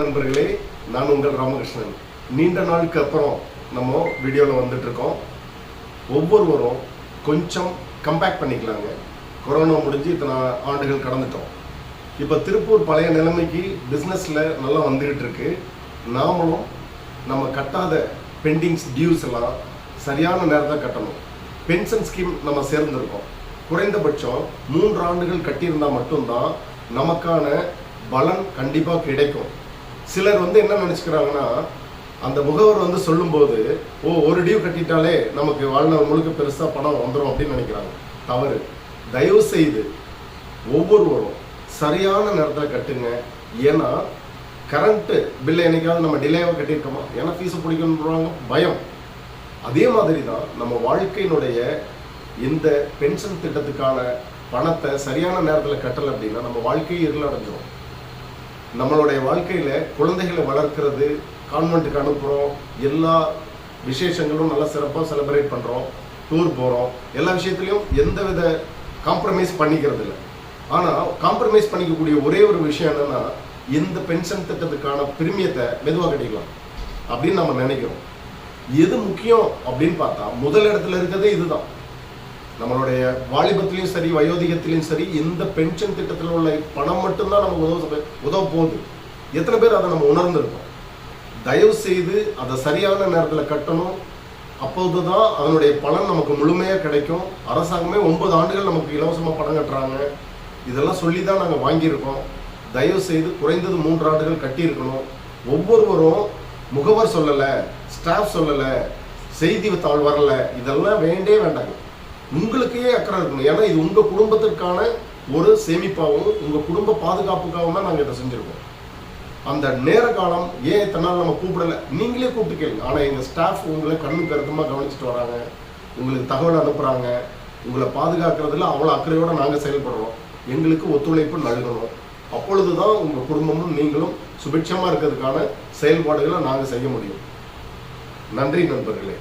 நண்பர்களே, நான் உங்கள் ராமகிருஷ்ணன். நீண்ட நாளுக்கு அப்புறம் நம்ம வீடியோவில் வந்துட்டு இருக்கோம். ஒவ்வொருவரும் கொஞ்சம் கம்பேக் பண்ணிக்கலாங்க. கொரோனா முடிஞ்சு இத்தனை ஆண்டுகள் கடந்துட்டோம். இப்போ திருப்பூர் பழைய நிலைமைக்கு பிஸ்னஸில் நல்லா வந்துக்கிட்டு இருக்கு. நாமளும் நம்ம கட்டாத பெண்டிங்ஸ் டியூஸ் எல்லாம் சரியான நேரத்தில் கட்டணும். பென்ஷன் ஸ்கீம் நம்ம சேர்ந்துருக்கோம். குறைந்தபட்சம் 3 ஆண்டுகள் கட்டியிருந்தால் மட்டும்தான் நமக்கான பலன் கண்டிப்பாக கிடைக்கும். சிலர் என்ன நினச்சிக்கிறாங்கன்னா, அந்த முகவர் சொல்லும்போது ஒரு டியூ கட்டிட்டாலே நமக்கு வாழ்நாள் முழுக்க பெருசாக பணம் வந்துடும் அப்படின்னு நினைக்கிறாங்க. தவறு. தயவு செய்து ஒவ்வொருவரும் சரியான நேரத்தில் கட்டுங்க. ஏன்னா கரண்ட்டு பில்லை என்னைக்காவது நம்ம டிலேவாக கட்டியிருக்கோமா? ஏன்னா ஃபீஸை பிடிக்கணுன்றாங்க பயம். அதே மாதிரி தான் நம்ம வாழ்க்கையினுடைய இந்த பென்ஷன் திட்டத்துக்கான பணத்தை சரியான நேரத்தில் கட்டலை அப்படின்னா நம்ம வாழ்க்கையை இருளடைஞ்சிடும். நம்மளுடைய வாழ்க்கையில் குழந்தைகளை வளர்க்கிறது, கான்வென்ட்டுக்கு அனுப்புகிறோம், எல்லா விசேஷங்களும் நல்லா சிறப்பாக செலிப்ரேட் பண்ணுறோம், டூர் போகிறோம், எல்லா விஷயத்துலையும் எந்தவித காம்ப்ரமைஸ் பண்ணிக்கிறது இல்லை. ஆனால் காம்ப்ரமைஸ் பண்ணிக்கக்கூடிய ஒரே ஒரு விஷயம் என்னென்னா, இந்த பென்ஷன் திட்டத்துக்கான பிரிமியத்தை மெதுவாக கட்டிக்கலாம் அப்படின்னு நம்ம நினைக்கிறோம். எது முக்கியம் அப்படின்னு பார்த்தா முதல் இடத்துல இருக்கிறதே இதுதான். நம்மளுடைய வாலிபத்திலையும் சரி, வயோதிகத்திலையும் சரி, இந்த பென்ஷன் திட்டத்தில் உள்ள பணம் மட்டும்தான் நமக்கு உதவ போகுது. எத்தனை பேர் அதை நம்ம உணர்ந்திருக்கோம்? தயவு செய்து அதை சரியான நேரத்தில் கட்டணும். அப்போதுதான் அதனுடைய பலன் நமக்கு முழுமையாக கிடைக்கும். அரசாங்கமே 9 ஆண்டுகள் நமக்கு இலவசமாக பணம் கட்டுறாங்க. இதெல்லாம் சொல்லி தான் நாங்கள் வாங்கியிருக்கோம். தயவு செய்து குறைந்தது 3 ஆண்டுகள் கட்டியிருக்கணும். ஒவ்வொருவரும் முகவர் சொல்லலை, ஸ்டாஃப் சொல்லலை, செய்தி தாள் வரலை, இதெல்லாம் வேண்டாங்க. உங்களுக்கே அக்கறை இருக்கணும். ஏன்னா இது உங்கள் குடும்பத்திற்கான ஒரு சேமிப்பாகவும் உங்கள் குடும்ப பாதுகாப்புக்காகவும் தான் நாங்கள் இதை செஞ்சுருக்கோம். அந்த நேர காலம் ஏன் இத்தனை நம்ம கூப்பிடலை, நீங்களே கூப்பிட்டு கேளுங்க. ஆனால் எங்கள் ஸ்டாஃப் உங்களை கண்ணு கருத்தமாக கவனிச்சுட்டு வராங்க, உங்களுக்கு தகவல் அனுப்புகிறாங்க. உங்களை பாதுகாக்கிறதுல அவ்வளோ அக்கறையோடு நாங்கள் செயல்படுறோம். எங்களுக்கு ஒத்துழைப்பு நல்கணும். அப்பொழுது தான் உங்கள் குடும்பமும் நீங்களும் சுபிட்சமாக இருக்கிறதுக்கான செயல்பாடுகளை நாங்கள் செய்ய முடியும். நன்றி நண்பர்களே.